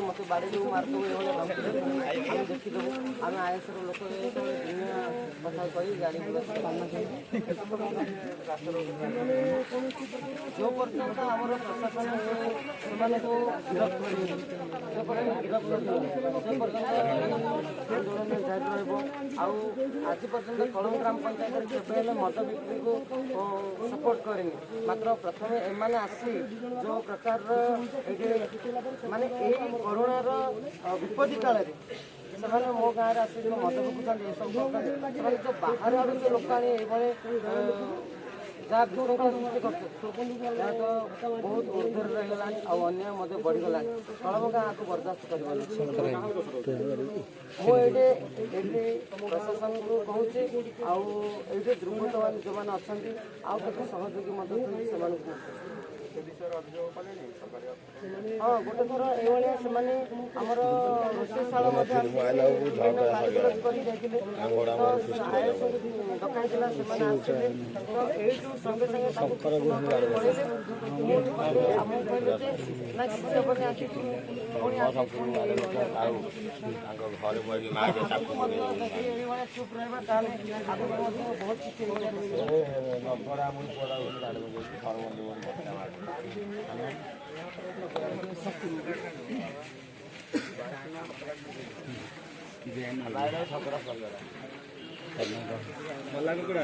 मत बाड़ी मारदेव देखीदेव आम आईएसर लोक कथा कही गाड़ी जो पर्यंत आम प्रशासन से गिरफ आंदोलन जारी आज पर्यंत कलम ग्राम पंचायत केवे मद बिक्री को सपोर्ट करनी मात्र प्रथम एम आसी जो प्रकार माने कोरोनार विपत्ति काल से मो गाँव आस मद बिकुं सब जो बाहर आड़ जो लोक आनी जहाँ विशृंखला सृष्टि कर तो बहुत ऊर्धर रहीगला अन्याय बढ़ीगला कलम गाँव को बर्दास्त कर प्रशासन को कहूँ आउे दुर्बृत्त मान जो मैंने अच्छा आते सहयोगी हाँ गोटे थर ये आमर रोषेशाला डकाई तो संगे चुप रहा बहुत भला कुकुड़ा